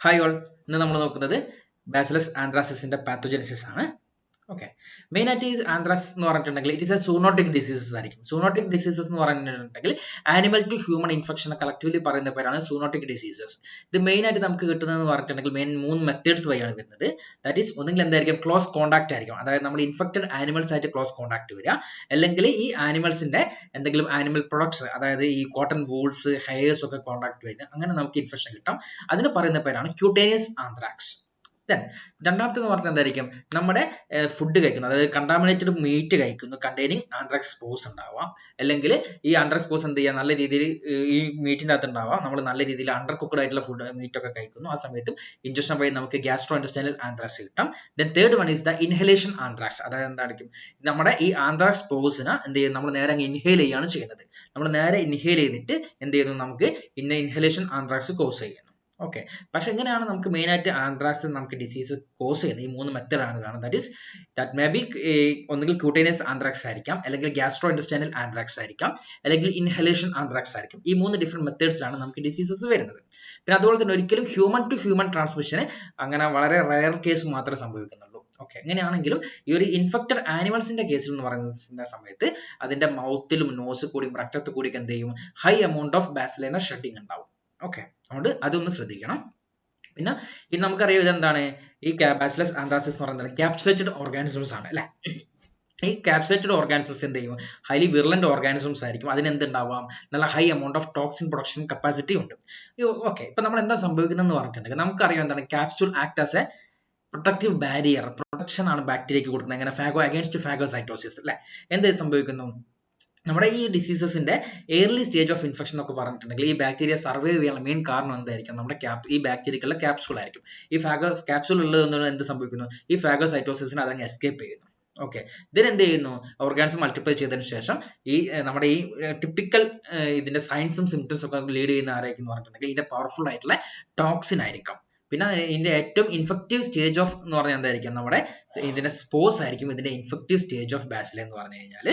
Hi all, ഇന്ന് നമ്മൾ നോക്കുന്നത് ബാസിലസ് ആന്ത്രാസിസിന്റെ പാത്തോജനസിസ് ആണ്. ഓക്കെ, മെയിൻ ആയിട്ട് ഈ ആന്ത്രാസ് എന്ന് പറഞ്ഞിട്ടുണ്ടെങ്കിൽ it is a zoonotic diseases ആയിരിക്കും. സൂണോട്ടിക് ഡിസീസസ് എന്ന് പറഞ്ഞിട്ടുണ്ടെങ്കിൽ animal to human infection collectively പറയുന്ന പേരാണ് സൂണോട്ടിക് ഡിസീസസ്. ഇത് മെയിൻ ആയിട്ട് നമുക്ക് കിട്ടുന്നതെന്ന് പറഞ്ഞിട്ടുണ്ടെങ്കിൽ മെയിൻ 3 മെത്തേഡ്സ് വഴിയാണ് വരുന്നത്. ദാറ്റ് ഈസ് ഒന്നെങ്കിൽ എന്തായിരിക്കും, ക്ലോസ് കോൺടാക്ട് ആയിരിക്കും, അതായത് നമ്മൾ ഇൻഫെക്റ്റഡ് ആനിമൽസ് ആയിട്ട് ക്ലോസ് കോൺടാക്ട് വരിക, അല്ലെങ്കിൽ ഈ ആനിമൽസിന്റെ എന്തെങ്കിലും ആനിമൽ പ്രൊഡക്ട്സ്, അതായത് ഈ കോട്ടൺ വൂൾസ്, ഹെയർസ് ഒക്കെ കോൺടാക്ട് വരിക, അങ്ങനെ നമുക്ക് ഇൻഫെക്ഷൻ കിട്ടാം. അതിന് പറയുന്ന പേരാണ് ക്യൂട്ടേനിയസ് ആന്ത്രാക്സ്. രണ്ടാമത്തെ എന്ന് പറഞ്ഞാൽ എന്തായിരിക്കും, നമ്മുടെ ഫുഡ് കഴിക്കുന്നു, അതായത് കണ്ടാമിനേറ്റഡ് മീറ്റ് കഴിക്കുന്നു, കണ്ടെയ്നിങ് ആന്ത്രാക്സ് സ്പോർസ് ഉണ്ടാവാം, അല്ലെങ്കിൽ ഈ ആന്ത്രാക്സ് സ്പോർസ് എന്ത് ചെയ്യുക, നല്ല രീതിയിൽ ഈ മീറ്റിന്റെ അകത്ത് ഉണ്ടാവാം, നമ്മൾ നല്ല രീതിയിൽ അണ്ടർ കുക്ക്ഡ് ആയിട്ടുള്ള ഫുഡ് മീറ്റ് ഒക്കെ കഴിക്കുന്നു, ആ സമയത്തും ഇഞ്ചക്ഷൻ വഴി നമുക്ക് ഗ്യാസ്ട്രോ ഇൻറ്റെസ്റ്റൈനൽ ആന്ത്രാക്സ് കിട്ടാം. Then third one is the inhalation anthrax. അതായത് എന്തായിരിക്കും, നമ്മുടെ ഈ ആന്ത്രാക്സ് സ്പോർസിനെ എന്ത് ചെയ്യും, നമ്മൾ നേരെ അങ്ങ് ഇൻഹേൽ ചെയ്യാണ് ചെയ്യുന്നത്. നമ്മൾ നേരെ ഇൻഹേൽ ചെയ്തിട്ട് എന്ത് ചെയ്യുന്നു, നമുക്ക് ഇൻഹലേഷൻ ആന്ത്രാക്സ് കോസ് ചെയ്യുന്നു. ഓക്കെ, പക്ഷെ എങ്ങനെയാണ് നമുക്ക് മെയിൻ ആയിട്ട് ആന്ത്രാക്സ് നമുക്ക് ഡിസീസ് കോസ് ചെയ്യുന്നത്? ഈ 3 മെത്തേഡ് ആണ് കാണുന്നത്. ദാറ്റ് മേ ബി ഒന്നുകിൽ ക്യൂട്ടേനിയസ് ആന്ത്രാക്സ് ആയിരിക്കാം, അല്ലെങ്കിൽ ഗ്യാസ്ട്രോ ഇൻറ്റെസ്റ്റൈനൽ ആന്ത്രാക്സ് ആയിരിക്കാം, അല്ലെങ്കിൽ ഇൻഹലേഷൻ ആന്ത്രാക്സ് ആയിരിക്കും. ഈ 3 ഡിഫറെന്റ് മെത്തേഡ്സിലാണ് നമുക്ക് ഡിസീസസ് വരുന്നത്. പിന്നെ അതുപോലെ തന്നെ ഒരിക്കലും ഹ്യൂമൻ ടു ഹ്യൂമൻ ട്രാൻസ്മിഷന് അങ്ങനെ വളരെ റയർ കേസ് മാത്രമേ സംഭവിക്കുന്നുള്ളൂ. ഓക്കെ, എങ്ങനെയാണെങ്കിലും ഈ ഒരു ഇൻഫെക്റ്റഡ് ആനിമൽസിന്റെ കേസിൽ എന്ന് പറയുന്ന സമയത്ത് അതിന്റെ മൗത്തിലും നോസ് കൂടിയും രക്തത്തിൽ കൂടിയും എന്ത് ചെയ്യും, ഹൈ എമൗണ്ട് ഓഫ് ബാസിലിന ഷെഡിങ് ഉണ്ടാവും. ഓക്കെ, അതുകൊണ്ട് അതൊന്ന് ശ്രദ്ധിക്കണം. പിന്നെ ഇത് നമുക്കറിയാം, ഇതെന്താണ് ഈ ബാസിലസ് ആന്ത്രാസിസ് എന്ന് പറയുന്നത് ക്യാപ്സുലേറ്റഡ് ഓർഗാനിസംസ് ആണ് അല്ലെ. ഈ ക്യാപ്സുലേറ്റഡ് ഓർഗാനിസംസ് എന്ത് ചെയ്യും, ഹൈലി വിർലന്റ് ഓർഗാനിസംസ് ആയിരിക്കും. അതിന് എന്തുണ്ടാവാം, നല്ല high amount of toxin production capacity ഉണ്ട്. ഓക്കെ, ഇപ്പൊ നമ്മൾ എന്താ സംഭവിക്കുന്നതെന്ന് പറഞ്ഞിട്ടുണ്ടെങ്കിൽ നമുക്കറിയാം എന്താണ്, capsule act as A protective barrier, protection ആണ് ബാക്ടീരിയക്ക് കൊടുക്കുന്നത്. എങ്ങനെ, അഗേൻസ്റ്റ് ഫാഗോസൈറ്റോസിസ് അല്ലെ. എന്ത് സംഭവിക്കുന്നു, നമ്മുടെ ഈ ഡിസീസസിന്റെ ഏർലി സ്റ്റേജ് ഓഫ് ഇൻഫെക്ഷൻ എന്നൊക്കെ പറഞ്ഞിട്ടുണ്ടെങ്കിൽ ഈ ബാക്ടീരിയ സർവൈവ് ചെയ്യാനുള്ള മെയിൻ കാരണം എന്തായിരിക്കും, നമ്മുടെ ഈ ബാക്ടീരിയക്കുള്ള ക്യാപ്സ്യൂൾ ആയിരിക്കും. ഈ ക്യാപ്സ്യൂൾ ഉള്ളത് എന്ത് സംഭവിക്കുന്നു, ഈ ഫാഗോസൈറ്റോസിസിനെ അതങ്ങ് എസ്കേപ്പ് ചെയ്യുന്നു. ഓക്കെ, ഇതിന് എന്ത് ചെയ്യുന്നു, ഓർഗാനിസം മൾട്ടിപ്ലൈ ചെയ്തതിനു ശേഷം ഈ നമ്മുടെ ഈ ടിപ്പിക്കൽ ഇതിന്റെ സൈൻസും സിംറ്റംസും ഒക്കെ ലീഡ് ചെയ്യുന്ന ആരായിരിക്കും എന്ന് പറഞ്ഞിട്ടുണ്ടെങ്കിൽ ഇതിന്റെ പവർഫുൾ ആയിട്ടുള്ള ടോക്സിൻ ആയിരിക്കും. പിന്നെ ഇതിന്റെ ഏറ്റവും ഇൻഫെക്റ്റീവ് സ്റ്റേജ് ഓഫ് എന്ന് പറഞ്ഞാൽ എന്തായിരിക്കും, നമ്മുടെ ഇതിന്റെ സ്പോർസ് ആയിരിക്കും ഇതിന്റെ ഇൻഫെക്റ്റീവ് സ്റ്റേജ് ഓഫ് ബാസില എന്ന് പറഞ്ഞു കഴിഞ്ഞാൽ.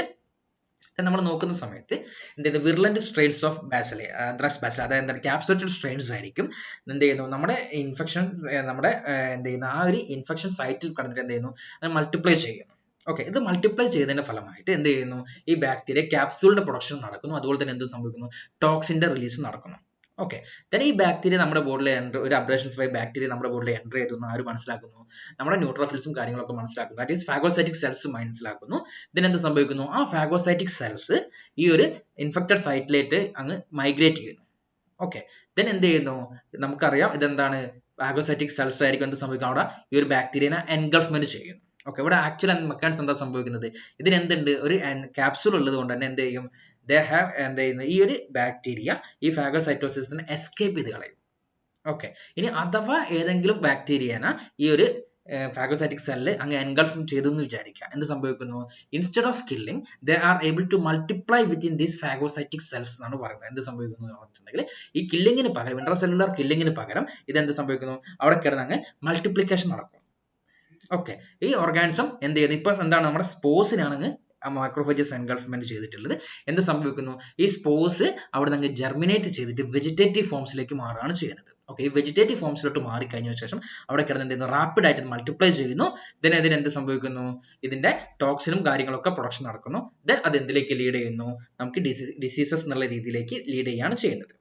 നമ്മൾ നോക്കുന്ന സമയത്ത് എന്ത് വിർലന്റ് strains of Basila, anthrax Basila, അതായത് ക്യാപ്സുലേറ്റഡ് സ്ട്രെയിൻസ് ആയിരിക്കും എന്ത് ചെയ്യുന്നു, നമ്മുടെ ഇൻഫെക്ഷൻ നമ്മുടെ എന്ത് ചെയ്യുന്നു, ആ ഒരു ഇൻഫെക്ഷൻ സൈറ്റിൽ കടന്നിട്ട് എന്ത് ചെയ്യുന്നു, അത് മൾട്ടിപ്ലൈ ചെയ്യുന്നു. ഓക്കെ, ഇത് മൾട്ടിപ്ലൈ ചെയ്തതിന്റെ ഫലമായിട്ട് എന്ത് ചെയ്യുന്നു, ഈ ബാക്ടീരിയ ക്യാപ്സ്യൂളിന്റെ പ്രൊഡക്ഷൻ നടക്കുന്നു, അതുപോലെ തന്നെ എന്ത് സംഭവിക്കുന്നു, ടോക്സിന്റെ റിലീസ് നടക്കുന്നു. ഓക്കെ, then ഈ ബാക്ടീരിയ നമ്മുടെ ബോഡിയിൽ ഒരു അബ്രേഷൻസ് വഴി ബാക്ടീരിയ നമ്മുടെ ബോഡിയിൽ എൻ്റർ ചെയ്തു ആര് മനസ്സിലാക്കുന്നു, നമ്മുടെ ന്യൂട്രോഫിൽസും കാര്യങ്ങളൊക്കെ മനസ്സിലാക്കുന്നു. ദാറ്റ് ഈസ് ഫാഗോസൈറ്റിക് സെൽസ് മനസ്സിലാക്കുന്നു. ഇതിനെന്ത് സംഭവിക്കുന്നു, ആ ഫാഗോസൈറ്റിക് സെൽസ് ഈ ഒരു ഇൻഫെക്റ്റഡ് സൈറ്റിലേക്ക് അങ്ങ് മൈഗ്രേറ്റ് ചെയ്യുന്നു. ഓക്കെ, then എന്ത് ചെയ്യുന്നു, നമുക്കറിയാം ഇതെന്താണ്, ഫാഗോസൈറ്റിക് സെൽസ് ആയിരിക്കും എന്ത് സംഭവിക്കും, അവിടെ ഈ ഒരു ബാക്ടീരിയനെ എൻഗൾഫ്മെന്റ് ചെയ്യുന്നു. ഓക്കെ, ഇവിടെ ആക്ച്വൽ മെക്കാനിസം എന്താ സംഭവിക്കുന്നത്, ഇതിന് എന്തുണ്ട്, ഒരു ക്യാപ്സ്യൂൾ ഉള്ളത് കൊണ്ട് തന്നെ എന്ത് ചെയ്യും, എന്ത് ചെയ്യുന്നു, ഈ ഒരു ബാക്ടീരിയ ഈ ഫാഗോസൈറ്റോസിസിനെ എസ്കേപ്പ് ചെയ്ത് കളയും. ഓക്കെ, ഇനി അഥവാ ഏതെങ്കിലും ബാക്ടീരിയനെ ഈ ഒരു ഫാഗോസൈറ്റിക് സെല്ല് അങ്ങ് എൻഗൾഫ് ചെയ്തു എന്ന് വിചാരിക്കുക, എന്ത് സംഭവിക്കുന്നു, instead of killing they are able to multiply within these phagocytic cells എന്നാണ് പറയുന്നത്. എന്ത് സംഭവിക്കുന്നു എന്ന് പറഞ്ഞിട്ടുണ്ടെങ്കിൽ ഈ കില്ലിങ്ങിന് പകരം, ഇൻട്രാസെല്ലുലാർ കില്ലിങ്ങിന് പകരം ഇതെന്ത് സംഭവിക്കുന്നു, അവിടെ കിടന്ന് അങ്ങ് മൾട്ടിപ്ലിക്കേഷൻ നടക്കും. ഓക്കെ, ഈ ഓർഗാനിസം എന്ത് ചെയ്യുന്നു, ഇപ്പൊ എന്താണ്, നമ്മുടെ സ്പോർസിനാണ് മൈക്രോഫേജസ് എൻഗൾഫ്മെന്റ് ചെയ്തിട്ടുള്ളത്. എന്ത് സംഭവിക്കുന്നു, ഈ സ്പോർസ് അവിടെ നിന്ന് ജെർമിനേറ്റ് ചെയ്തിട്ട് വെജിറ്റേറ്റീവ് ഫോംസിലേക്ക് മാറുകയാണ് ചെയ്യുന്നത്. ഓക്കെ, ഈ വെജിറ്റേറ്റീവ് ഫോംസിലോട്ട് മാറിക്കഴിഞ്ഞ ശേഷം അവിടെ കിടന്ന് എന്ത് ചെയ്യുന്നു, റാപ്പിഡ് ആയിട്ട് മൾട്ടിപ്ലൈ ചെയ്യുന്നു. ദെൻ അതിന് എന്ത് സംഭവിക്കുന്നു, ഇതിന്റെ ടോക്സിനും കാര്യങ്ങളൊക്കെ പ്രൊഡക്ഷൻ നടക്കുന്നു. ദെൻ അത് എന്തിലേക്ക് ലീഡ് ചെയ്യുന്നു, നമുക്ക് ഡിസീസസ് എന്നുള്ള രീതിയിലേക്ക് ലീഡ് ചെയ്യാണ് ചെയ്യുന്നത്.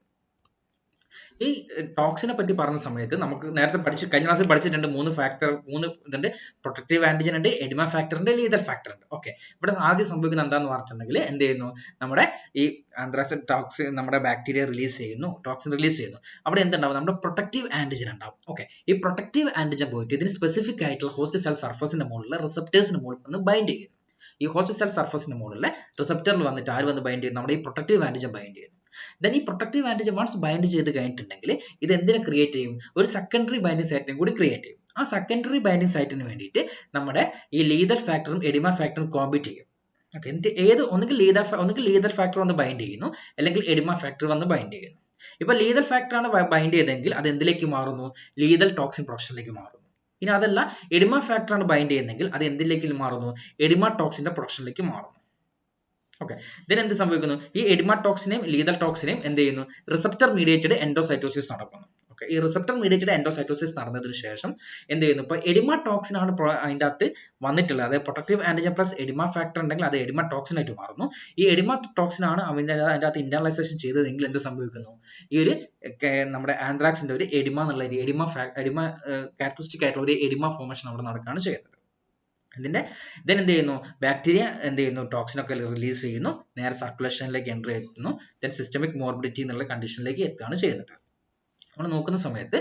ഈ ടോക്സിനെ പറ്റി പറഞ്ഞ സമയത്ത് നമുക്ക് നേരത്തെ കഴിഞ്ഞ ക്ലാസ്സിൽ പഠിച്ചിട്ടുണ്ട്, 3 ഇതുണ്ട്, പ്രൊട്ടക്റ്റീവ് ആന്റിജൻ ഉണ്ട്, എഡിമ ഫാക്ടർ ഉണ്ട്, ലീതൽ ഫാക്ടർ ഉണ്ട്. ഓക്കെ, ഇവിടെ ആദ്യം സംഭവിക്കുന്നത് എന്താന്ന് പറഞ്ഞിട്ടുണ്ടെങ്കിൽ എന്ത് ചെയ്യുന്നു, നമ്മുടെ ഈ ആന്ത്രാക്സ് ടോക്സിൻ നമ്മുടെ ബാക്ടീരിയ റിലീസ് ചെയ്യുന്നു, ടോക്സിൻ റിലീസ് ചെയ്യുന്നു. അവിടെ എന്തുണ്ടാവും, നമ്മുടെ പ്രൊട്ടക്റ്റീവ് ആന്റിജൻ ഉണ്ടാവും. ഓക്കെ, ഈ പ്രൊട്ടക്റ്റീവ് ആന്റിജൻ പോയിട്ട് ഇതിന് സ്പെസിഫിക് ആയിട്ടുള്ള ഹോസ്റ്റ് സെൽ സർഫസിന്റെ മുകളിൽ റിസപ്റ്റേഴ്സിന് മുകളിൽ വന്ന് ബൈൻഡ് ചെയ്യുന്നു. ഈ ഹോസ്റ്റ് സെൽ സർഫസിന്റെ മുകളിൽ റിസപ്റ്ററിൽ വന്നിട്ട് ആര് വന്ന് ബൈൻഡ് ചെയ്യുന്നു, നമ്മുടെ ഈ പ്രൊട്ടക്റ്റീവ് ആന്റിജൻ ബൈൻഡ് ചെയ്യുന്നു. ദെൻ ഈ പ്രൊട്ടക്റ്റീവ് ആന്റിജൻ വൺസ് ബൈൻഡ് ചെയ്ത് കഴിഞ്ഞിട്ടുണ്ടെങ്കിൽ ഇത് എന്തിനെ ക്രിയേറ്റ് ചെയ്യും, ഒരു സെക്കൻഡറി ബൈൻഡിങ് സൈറ്റിനെ കൂടി ക്രിയേറ്റ് ചെയ്യും. ആ സെക്കൻഡറി ബൈൻഡിങ് സൈറ്റിന് വേണ്ടിയിട്ട് നമ്മുടെ ഈ ലീതൽ ഫാക്ടറും എഡിമ ഫാക്ടറും കോമ്പീറ്റ് ചെയ്യും. ഓക്കെ, എന്നിട്ട് ഒന്നുകിൽ ലീതൽ ഫാക്ടർ വന്ന് ബൈൻഡ് ചെയ്യുന്നു, അല്ലെങ്കിൽ എഡിമ ഫാക്ടർ വന്ന് ബൈൻഡ് ചെയ്യുന്നു. ഇപ്പൊ ലീതൽ ഫാക്ടർ ആണ് ബൈൻഡ് ചെയ്തെങ്കിൽ അത് എന്തിലേക്ക് മാറുന്നു, ലീതൽ ടോക്സിൻ പ്രൊഡക്ഷനിലേക്ക് മാറുന്നു. ഇനി അതല്ല, എഡിമ ഫാക്ടർ ആണ് ബൈൻഡ് ചെയ്യുന്നെങ്കിൽ അത് എന്തിലേക്ക് മാറുന്നു, എഡിമ ടോക്സിന്റെ പ്രൊഡക്ഷനിലേക്ക് മാറുന്നു. ഓക്കെ, ഇതിന് എന്ത് സംഭവിക്കുന്നു, ഈ എഡിമ ടോക്സിനെയും ലീതൽ ടോക്സിനെയും എന്ത് ചെയ്യുന്നു, റിസപ്റ്റർ മീഡിയേറ്റഡ് എൻഡോസൈറ്റോസിസ് നടക്കുന്നു. ഓക്കെ, ഈ റിസപ്റ്റർ മീഡിയേറ്റഡ് എൻഡോസൈറ്റോസിസ് നടന്നതിന് ശേഷം എന്ത് ചെയ്യുന്നു, ഇപ്പോൾ എഡിമ ടോക്സിൻ ആണ് അതിൻ്റെ അകത്ത് വന്നിട്ടുള്ളത്. അതായത് protective antigen plus edema factor ഉണ്ടെങ്കിൽ അത് എഡിമ ടോക്സിൻ ആയിട്ട് മാറുന്നു. ഈ എഡിമ ടോക്സിൻ ആണ് അതിൻ്റെ അകത്ത് ഇന്റർണലൈസേഷൻ ചെയ്തതെങ്കിൽ എന്ത് സംഭവിക്കുന്നു, ഈ ഒരു നമ്മുടെ ആന്ത്രാക്സിന്റെ ഒരു എഡിമ എന്നുള്ള എഡിമ ക്യാരക്ടറിസ്റ്റിക് ആയിട്ടുള്ള ഒരു എഡിമ ഫോർമേഷൻ അവിടെ നടക്കുകയാണ് ചെയ്യുന്നത്. ഇതിന്റെ എന്ത് ചെയ്യുന്നു, ബാക്ടീരിയ എന്ത് ചെയ്യുന്നു, ടോക്സിൻ ഒക്കെ റിലീസ് ചെയ്യുന്നു, നേരെ സർക്കുലേഷനിലേക്ക് എൻ്റർ ചെയ്യുന്നു, ദെൻ സിസ്റ്റമിക് മോർബിഡിറ്റി എന്നുള്ള കണ്ടീഷനിലേക്ക് എത്തുകയാണ് ചെയ്യുന്നത്. നമ്മൾ നോക്കുന്ന സമയത്ത്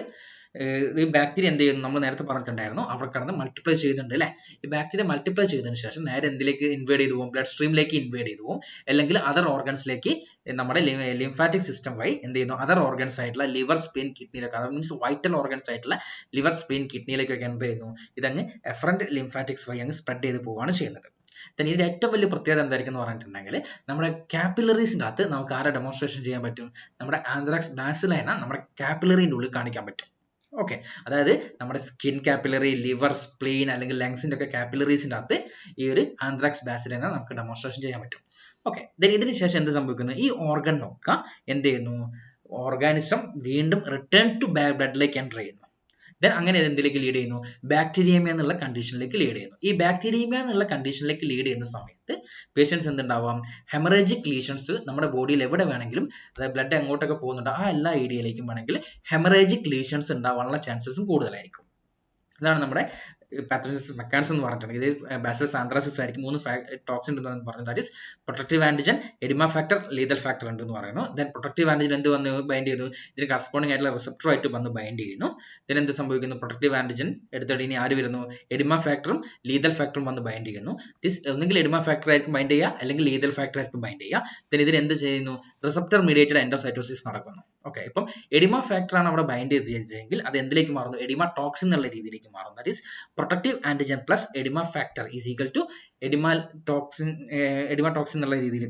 ഈ ബാക്ടീരിയ എന്ത് ചെയ്യുന്നു, നമ്മൾ നേരത്തെ പറഞ്ഞിട്ടുണ്ടായിരുന്നു, അവിടെ കിടന്ന് മൾട്ടിപ്ലൈ ചെയ്യുന്നുണ്ട് അല്ലേ. ഈ ബാക്ടീരിയ മൾട്ടിപ്ലൈ ചെയ്തതിന് ശേഷം നേരെ എന്തിലേക്ക് ഇൻവേഡ് ചെയ്തു പോകും, ബ്ലഡ് സ്ട്രീമിലേക്ക് ഇൻവേഡ് ചെയ്തു പോകും, അല്ലെങ്കിൽ അതർ ഓർഗൻസിലേക്ക് നമ്മുടെ ലിംഫാറ്റിക് സിസ്റ്റം വഴി എന്ത് ചെയ്യുന്നു, അതർ ഓർഗൻസ് ആയിട്ടുള്ള ലിവർ, സ്പ്ലീൻ, കിഡ്നിയിലൊക്കെ, അത് മീൻസ് വൈറ്റൽ ഓർഗൻസ് ആയിട്ടുള്ള ലിവർ, സ്പ്ലീൻ, കിഡ്നിയിലേക്കൊക്കെ എൻ്റർ ചെയ്യുന്നു. ഇതങ്ങ് എഫറന്റ് ലിംഫാറ്റിക്സ് വഴി അങ്ങ് സ്പ്രെഡ് ചെയ്ത് പോവുകയാണ് ചെയ്യുന്നത്. then ഇതിന്റെ ഏറ്റവും വലിയ പ്രത്യേകത എന്തായിരിക്കും എന്ന് പറഞ്ഞിട്ടുണ്ടെങ്കിൽ, നമ്മുടെ കാപ്പിലറീസിൻ്റെ അകത്ത് നമുക്ക് ആരെ ഡെമോൺസ്ട്രേഷൻ ചെയ്യാൻ പറ്റും, നമ്മുടെ ആന്ത്രാക്സ് ബാസിലൈന നമ്മുടെ കാപ്പിലറിന്റെ ഉള്ളിൽ കാണിക്കാൻ പറ്റും. ഓക്കെ, അതായത് നമ്മുടെ സ്കിൻ കാപ്പിലറി, ലിവർ, സ്പ്ലീൻ അല്ലെങ്കിൽ ലങ്സിന്റെ ഒക്കെ കാപ്പിലറീസിൻ്റെ അകത്ത് ഈ ഒരു ആന്ത്രാക്സ് ബാസിലൈന നമുക്ക് ഡെമോൺസ്ട്രേഷൻ ചെയ്യാൻ പറ്റും. ഓക്കെ, ഇതിന് ശേഷം എന്ത് സംഭവിക്കുന്നു, ഈ ഓർഗനൊക്കെ എന്ത് ചെയ്യുന്നു, ഓർഗാനിസം വീണ്ടും റിട്ടേൺ ടു ബ്ലഡിലേക്ക് എൻ്റർ ചെയ്യുന്നു. ദെൻ അങ്ങനെ എന്തിലേക്ക് ലീഡ് ചെയ്യുന്നു, ബാക്ടീരിയമ എന്നുള്ള കണ്ടീഷനിലേക്ക് ലീഡ് ചെയ്യുന്നു. ഈ ബാക്ടീരിയമ എന്നുള്ള കണ്ടീഷനിലേക്ക് ലീഡ് ചെയ്യുന്ന സമയത്ത് പേഷ്യൻസ് എന്തുണ്ടാവാം, ഹെമറേജിക് ലീഷൻസ് നമ്മുടെ ബോഡിയിൽ എവിടെ വേണമെങ്കിലും, അതായത് ബ്ലഡ് എങ്ങോട്ടൊക്കെ പോകുന്നുണ്ടോ ആ എല്ലാ ഏരിയയിലേക്കും വേണമെങ്കിൽ ഹെമറേജിക് ലീഷൻസ് ഉണ്ടാവാനുള്ള ചാൻസസും കൂടുതലായിരിക്കും. ഇതാണ് നമ്മുടെ പാത്തോജനസിസ് മെക്കാനിസം എന്ന് പറഞ്ഞിട്ടുണ്ടെങ്കിൽ ഇത് ബാസിലസ് ആന്ത്രാസിസ് ആയിരിക്കും. 3 ടോക്സിൻ ഉണ്ടെന്ന് പറഞ്ഞു. That is protective antigen, oedema factor, lethal factor ഉണ്ട് എന്ന് പറയുന്നു. ദെൻ പ്രൊട്ടക്റ്റീവ് ആന്റിജൻ എന്ത് വന്ന് ബൈൻഡ് ചെയ്തു, ഇതിന് കറസ്പോണ്ടിങ് ആയിട്ടുള്ള റിസപ്റ്റർ ആയിട്ട് വന്ന് ബൈൻഡ് ചെയ്യുന്നു. ദെൻ എന്ത് സംഭവിക്കുന്നു, പ്രൊട്ടക്റ്റീവ് ആന്റിജൻ എടുത്തിട്ട് ഇനി ആര് വരുന്നു, എഡിമ ഫാക്ടറും ലീതൽ ഫാക്ടറും വന്ന് ബൈൻഡ് ചെയ്യുന്നു. ദിസ് ഒന്നെങ്കിൽ എഡിമ ഫാക്ടർ ആയിരിക്കും ബൈൻഡ് ചെയ്യുക, അല്ലെങ്കിൽ ലീതൽ ഫാക്ടർ ആയിരിക്കും ബൈൻഡ് ചെയ്യുക. ദെൻ ഇതിന് എന്ത് ചെയ്യുന്നു, റിസപ്റ്റർ മീഡിയേറ്റഡ് എൻഡോസൈറ്റോസിസ് നടക്കുന്നു. ഓക്കെ, ഇപ്പം എഡിമ ഫാക്ടർ ആണ് അവിടെ ബൈൻഡ് ചെയ്തതെങ്കിൽ അത് എന്തിലേക്ക് മാറുന്നു, എഡിമ ടോക്സിൻ എന്നുള്ള രീതിയിലേക്ക് മാറും. That is protective antigen plus edema factor is equal to edema toxin എന്നുള്ള രീതിയിൽ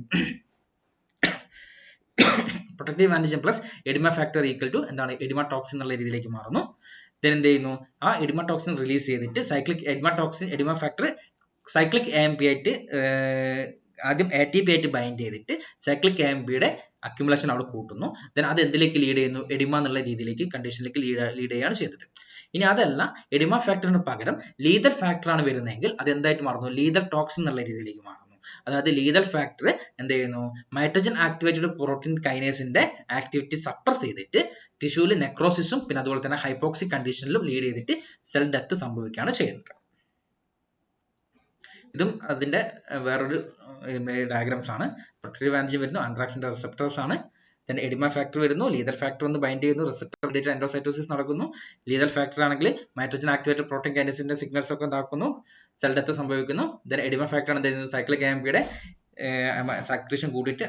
protective antigen plus edema factor equal to എന്താണ്, എഡിമ ടോക്സിൻ എന്നുള്ള രീതിയിലേക്ക് മാറുന്നു. ദെൻ എന്ത് ചെയ്യുന്നു, ആ എഡിമ ടോക്സിൻ റിലീസ് ചെയ്തിട്ട് എഡിമ ഫാക്ടർ സൈക്ലിക് AMP ആയിട്ട് ആദ്യം ATP ആയിട്ട് ബൈൻഡ് ചെയ്തിട്ട് സൈക്ലിക് AMPയുടെ അക്യുമുലേഷൻ അവിടെ കൂട്ടുന്നു. ദെൻ അത് എന്തിലേക്ക് ലീഡ് ചെയ്യുന്നു, എഡിമ എന്നുള്ള രീതിയിലേക്ക് കണ്ടീഷനിലേക്ക് ലീഡ് ചെയ്യുകയാണ് ചെയ്തത്. ഇനി അതല്ല, എഡിമ ഫാക്ടറിന് പകരം ലീതൽ ഫാക്ടർ ആണ് വരുന്നതെങ്കിൽ അത് എന്തായിട്ട് മാറുന്നു, ലീതൽ ടോക്സിൻ എന്നുള്ള രീതിയിലേക്ക് മാറുന്നു. അതായത് ലീതൽ ഫാക്ടർ എന്ത് ചെയ്യുന്നു, മൈട്രജൻ ആക്ടിവേറ്റഡ് പ്രോട്ടീൻ കൈനേസിന്റെ ആക്ടിവിറ്റി സപ്രസ് ചെയ്തിട്ട് ടിഷ്യൂവിൽ നെക്രോസിസും പിന്നെ അതുപോലെ തന്നെ ഹൈപ്പോക്സിക് കണ്ടീഷനിലും ലീഡ് ചെയ്തിട്ട് സെൽ ഡെത്ത് സംഭവിക്കുകയാണ് ചെയ്യുന്നത്. ഇതും അതിന്റെ വേറൊരു ഡയഗ്രാംസ് ആണ്. പ്രൊട്ടക്റ്റീവ് ആന്റിജൻ വരുന്നു, ആന്ത്രാക്സിന്റെ റിസപ്റ്റേഴ്സ് ആണ്. then എഡിമ ഫാക്ടർ വരുന്നു, ലീതൽ ഫാക്ടർ ഒന്ന് ബൈൻഡ് ചെയ്യുന്നു, റിസപ്റ്റർ മീഡിയേറ്റഡ് എൻഡോസൈറ്റോസിസ് നടക്കുന്നു. ലീതൽ ഫാക്ടർ ആണെങ്കിൽ മൈട്രജൻ ആക്ടിവേറ്റഡ് പ്രോട്ടീൻ കൈനസിന്റെ സിഗ്നൽസ് ഒക്കെ ഉണ്ടാക്കുന്നു, സെൽ ഡെത്ത് സംഭവിക്കുന്നു. then എഡിമ ഫാക്ടർ ആണ് എന്ത് ചെയ്യുന്നത്, സൈക്ലിക് AMPയുടെ സാക്രിയേഷൻ കൂടിയിട്ട്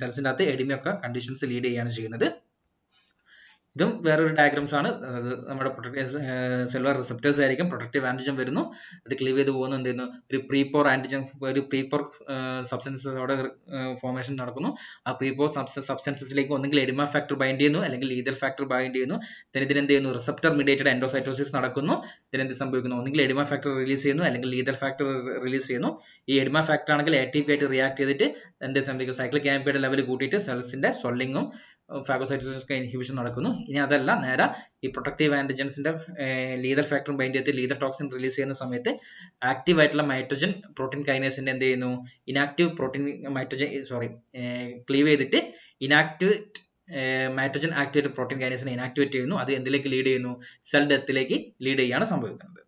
സെൽസിന്റെ അകത്ത് എഡിമയൊക്കെ കണ്ടീഷൻസ് ലീഡ് ചെയ്യുകയാണ് ചെയ്യുന്നത്. ഇതും വേറൊരു ഡയഗ്രാംസ് ആണ്. നമ്മുടെ സെല്ലുലാർ റിസപ്റ്റേഴ്സ് ആയിരിക്കും. പ്രൊട്ടക്റ്റീവ് ആന്റിജൻ വരുന്നു, അത് ക്ലീവ് ചെയ്ത് പോകുന്നു, എന്ത് ചെയ്യുന്നു, ഒരു പ്രീപോർ ആന്റിജൻ, ഒരു പ്രീപോർ സബ്സ്റ്റൻസസ് അവിടെ ഫോർമേഷൻ നടക്കുന്നു. ആ പ്രീപോർ സബ്സ്റ്റൻസസിലേക്ക് ഒന്നെങ്കിൽ എഡിമ ഫാക്ടർ ബൈൻഡ് ചെയ്യുന്നു, അല്ലെങ്കിൽ ലീതൽ ഫാക്ടർ ബൈൻഡ് ചെയ്യുന്നു. ഇതിന് എന്ത് ചെയ്യുന്നു, റിസപ്റ്റർ മീഡിയേറ്റഡ് എൻഡോസൈറ്റോസിസ് നടക്കുന്നു. ഇതിനെന്ത് സംഭവിക്കുന്നു, ഒന്നെങ്കിൽ എഡിമ ഫാക്ടർ റിലീസ് ചെയ്യുന്നു, അല്ലെങ്കിൽ ലീതൽ ഫാക്ടർ റിലീസ് ചെയ്യുന്നു. ഈ എഡിമ ഫാക്ടർ ആണെങ്കിൽ ATP ആയിട്ട് റിയാക്ട് ചെയ്തിട്ട് എന്ത് സംഭവിക്കും, സൈക്ലിക് AMPയുടെ ലെവൽ കൂട്ടിയിട്ട് സെൽസിന്റെ സ്വെല്ലിങ്ങും ഫാഗോസൈറ്റോസിസ് ഇൻഹിബിഷൻ നടക്കുന്നു. ഇനി അതല്ല, നേരെ ഈ പ്രൊട്ടക്റ്റീവ് ആന്റിജൻസിന്റെ ലീതൽ ഫാക്ടറും ബൈൻഡ് ചെയ്ത് ലീതൽ ടോക്സിൻ റിലീസ് ചെയ്യുന്ന സമയത്ത് ആക്റ്റീവ് ആയിട്ടുള്ള മൈട്രജൻ പ്രോട്ടീൻ കൈനേസിന്റെ എന്ത് ചെയ്യുന്നു, ഇനാക്റ്റീവ് പ്രോട്ടീൻ ക്ലീവ് ചെയ്തിട്ട് ഇനാക്റ്റീവ് മൈട്രജൻ ആക്ടിവേറ്റഡ് പ്രോട്ടീൻ കൈനേസിനെ ഇനാക്ടിവേറ്റ് ചെയ്യുന്നു. അത് എന്തിലേക്ക് ലീഡ് ചെയ്യുന്നു, സെൽ ഡെത്തിലേക്ക് ലീഡ് ചെയ്യാണ് സംഭവിക്കുന്നത്.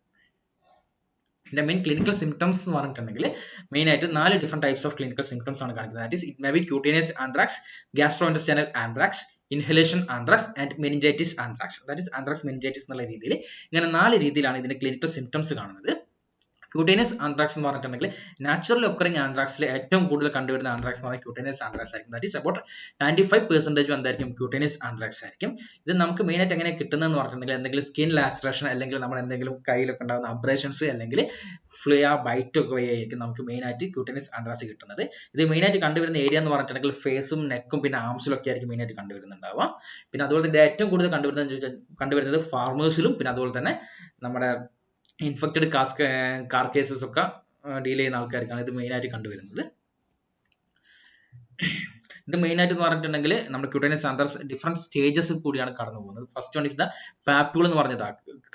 ഇതിന്റെ മെയിൻ ക്ലിനിക്കൽ സിംറ്റംസ് എന്ന് പറഞ്ഞിട്ടുണ്ടെങ്കിൽ മെയിൻ ആയിട്ട് 4 different types of clinical symptoms ആണ് കാണിക്കുന്നത്. That is it may be cutaneous anthrax, gastrointestinal anthrax, inhalation anthrax and meningitis anthrax. That is anthrax meningitis എന്നുള്ള രീതിയിൽ ഇങ്ങനെ 4 രീതിയിലാണ് ഇതിന്റെ ക്ലിനിക്കൽ സിംറ്റംസ് കാണുന്നത്. ക്യൂട്ടേനിയസ് ആന്ത്രാക്സ് എന്ന് പറഞ്ഞിട്ടുണ്ടെങ്കിൽ നാച്ചുറലി ഒക്കറിംഗ് ആന്ത്രാക്സിൽ ഏറ്റവും കൂടുതൽ കണ്ടുവരുന്ന ആന്ത്രാക്സ് എന്ന് പറഞ്ഞാൽ ക്യൂട്ടേനിയസ് ആന്ത്രാക്സ് ആയിരിക്കും. ദാറ്റ് ഈസ് അബൌട്ട് 95% എന്തായിരിക്കും, ക്യൂട്ടേനിയസ് ആന്ത്രാക്സ് ആയിരിക്കും. ഇത് നമുക്ക് മെയിൻ ആയിട്ട് എങ്ങനെ കിട്ടുന്നതെന്ന് പറഞ്ഞിട്ടുണ്ടെങ്കിൽ എന്തെങ്കിലും സ്കിൻ ലാസറേഷൻ, അല്ലെങ്കിൽ നമ്മുടെ എന്തെങ്കിലും കയ്യിലൊക്കെ ഉണ്ടാകുന്ന അബ്രേഷൻസ്, അല്ലെങ്കിൽ ഫ്ലിയ ബൈറ്റ് ഒക്കെ വഴിയായിരിക്കും നമുക്ക് മെയിൻ ആയിട്ട് ക്യൂട്ടേനിയസ് ആന്ത്രാക്സ് കിട്ടുന്നത്. ഇത് മെയിൻ ആയിട്ട് കണ്ടുവരുന്ന ഏരിയ എന്ന് പറഞ്ഞിട്ടുണ്ടെങ്കിൽ ഫേസും നെക്കും പിന്നെ ആംസിലും ഒക്കെ ആയിരിക്കും മെയിൻ ആയിട്ട് കണ്ടുവരുന്നുണ്ടാവുക. പിന്നെ അതുപോലെ തന്നെ ഏറ്റവും കൂടുതൽ കണ്ടുവരുന്നത് ഫാർമേഴ്സിലും പിന്നെ അതുപോലെ തന്നെ നമ്മുടെ ഇൻഫെക്റ്റഡ് കാർ കേസസ് ഒക്കെ ഡീൽ ചെയ്യുന്ന ആൾക്കാർക്കാണ് ഇത് മെയിൻ ആയിട്ട് കണ്ടുവരുന്നത്. ഇത് മെയിൻ ആയിട്ട് എന്ന് പറഞ്ഞിട്ടുണ്ടെങ്കിൽ നമ്മുടെ ക്യൂട്ടേനിയസ് ആന്ത്രാക്സ് ഡിഫറെന്റ് സ്റ്റേജസ് കൂടിയാണ് കടന്നു പോകുന്നത്. First one is the papule എന്ന് പറഞ്ഞത്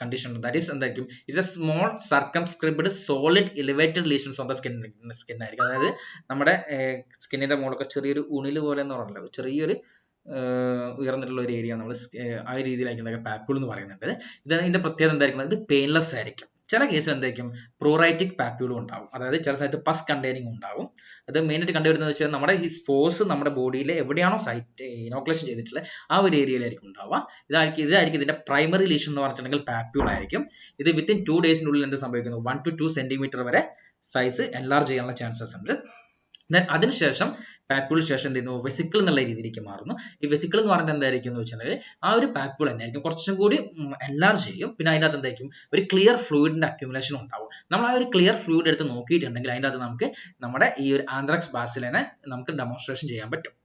കണ്ടീഷൻ. ദാറ്റ് ഈസ് എന്തായിരിക്കും, is a small circumscribed solid elevated lesions on the skin ആയിരിക്കും. അതായത് നമ്മുടെ സ്കിന്നിന്റെ മുകളൊക്കെ ചെറിയൊരു ഉണില് പോലെ എന്ന് പറഞ്ഞല്ലോ, ചെറിയൊരു ഉയർന്നിട്ടുള്ള ഒരു ഏരിയ നമ്മൾ ആ രീതിയിലായിരിക്കും പാപ്യൂൾ എന്ന് പറയുന്നുണ്ട്. ഇതിന്റെ പ്രത്യേകത എന്തായിരിക്കും, ഇത് പെയിൻലെസ് ആയിരിക്കും. ചില കേസിൽ എന്തായിരിക്കും പ്രൊറൈറ്റിക് പാപ്യൂളും ഉണ്ടാവും, അതായത് ചില സമയത്ത് പസ് കണ്ടെയ്നിങ് ഉണ്ടാവും. അത് മെയിനായിട്ട് കണ്ടുവരുന്നത് വെച്ചാൽ നമ്മുടെ ഈ സ്പോർസ് നമ്മുടെ ബോഡിയിൽ എവിടെയാണോ സൈറ്റ് ഇനോക്കുലേഷൻ ചെയ്തിട്ടുള്ളത് ആ ഒരു ഏരിയയിലായിരിക്കും ഉണ്ടാവുക. ഇതായിരിക്കും ഇതിന്റെ പ്രൈമറി ലീഷൻ എന്ന് പറഞ്ഞിട്ടുണ്ടെങ്കിൽ പാപ്യൂൾ ആയിരിക്കും. ഇത് വിത്തിൻ 2 ഡേയ്സിനുള്ളിൽ എന്ത് സംഭവിക്കുന്നു, 1 to 2 സെന്റിമീറ്റർ വരെ സൈസ് എൻലാർജ് ചെയ്യാനുള്ള ചാൻസസ് ഉണ്ട്. അതിനുശേഷം പാപ്യൂളിന് ശേഷം എന്ത് ചെയ്യുന്നു, വെസിക്കിൾ എന്നുള്ള രീതിയിലേക്ക് മാറുന്നു. ഈ വെസിക്കിൾ എന്ന് പറഞ്ഞാൽ എന്തായിരിക്കും എന്ന് വെച്ചാൽ ആ ഒരു പാപ്യൂൾ തന്നെ ആയിരിക്കും കുറച്ചും കൂടി എൻലാർജ് ചെയ്യും. പിന്നെ അതിനകത്ത് എന്തായിരിക്കും ഒരു ക്ലിയർ ഫ്ലൂയിഡിന്റെ അക്യുമുലേഷൻ ഉണ്ടാവും. നമ്മൾ ആ ഒരു ക്ലിയർ ഫ്ലൂയിഡ് എടുത്ത് നോക്കിയിട്ടുണ്ടെങ്കിൽ അതിനകത്ത് നമുക്ക് നമ്മുടെ ഈ ഒരു ആന്ത്രാക്സ് ബാസിലിനെ നമുക്ക് ഡെമോൺസ്ട്രേഷൻ ചെയ്യാൻ പറ്റും.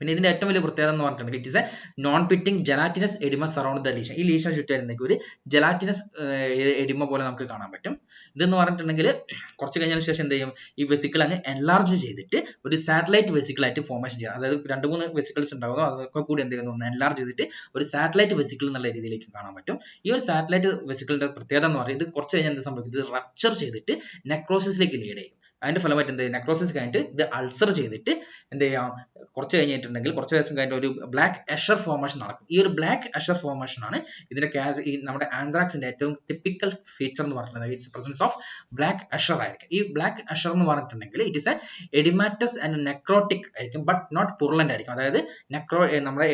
പിന്നെ ഇതിന്റെ ഏറ്റവും വലിയ പ്രത്യേകത എന്ന് പറഞ്ഞിട്ടുണ്ടെങ്കിൽ it is A non pitting gelatinous oedema surround the lesion. ഈ ലീഷൻ ചുറ്റുമായിരുന്നെങ്കിൽ ഒരു ജെലാറ്റിനസ് എഡിമ പോലെ നമുക്ക് കാണാൻ പറ്റും. ഇതെന്ന് പറഞ്ഞിട്ടുണ്ടെങ്കിൽ കുറച്ച് കഴിഞ്ഞതിന് ശേഷം എന്ത് ചെയ്യും, ഈ വെസിക്കിൾ അങ്ങ് എൻലാർജ് ചെയ്തിട്ട് ഒരു സാറ്റലൈറ്റ് വെസിക്കിൾ ആയിട്ട് ഫോർമേഷൻ ചെയ്യാം. അതായത് 2-3 വെസിക്കിൾസ് ഉണ്ടാകുന്നു, അതൊക്കെ കൂടി എന്ത് ചെയ്യുന്നു, എൻലാർജ് ചെയ്തിട്ട് ഒരു സാറ്റലൈറ്റ് വെസിക്കിൾ എന്നുള്ള രീതിയിലേക്ക് കാണാൻ പറ്റും. ഈ ഒരു സാറ്റലൈറ്റ് വെസിക്കിളിന്റെ പ്രത്യേകത എന്ന് പറയുന്നത് ഇത് കുറച്ച് കഴിഞ്ഞാൽ എന്ത് സംഭവിക്കും, ഇത് റപ്ചർ ചെയ്തിട്ട് നെക്രോസിസിലേക്ക് ലീഡ് ചെയ്യും. അതിന്റെ ഫലമായിട്ട് എന്ത് ചെയ്യും, നെക്രോസിസ് കഴിഞ്ഞിട്ട് ഇത് അൾസർ ചെയ്തിട്ട് എന്ത് ചെയ്യാം, കുറച്ച് കഴിഞ്ഞിട്ടുണ്ടെങ്കിൽ കുറച്ച് ദിവസം കഴിഞ്ഞിട്ട് ഒരു ബ്ലാക്ക് അഷർ ഫോർമേഷൻ നടക്കും. ഈ ഒരു ബ്ലാക്ക് അഷർ ഫോർമേഷൻ ആണ് ഇതിന്റെ നമ്മുടെ ആന്ത്രാക്സിന്റെ ഏറ്റവും ടിപ്പിക്കൽ ഫീച്ചർ എന്ന് പറഞ്ഞിട്ടുണ്ടെങ്കിൽ it's presence of black eschar ആയിരിക്കും. ഈ ബ്ലാക്ക് അഷർ എന്ന് പറഞ്ഞിട്ടുണ്ടെങ്കിൽ it is a edematous and necrotic ആയിരിക്കും, ബട്ട് നോട്ട് പുർലന്റ് ആയിരിക്കും. അതായത് നമ്മുടെ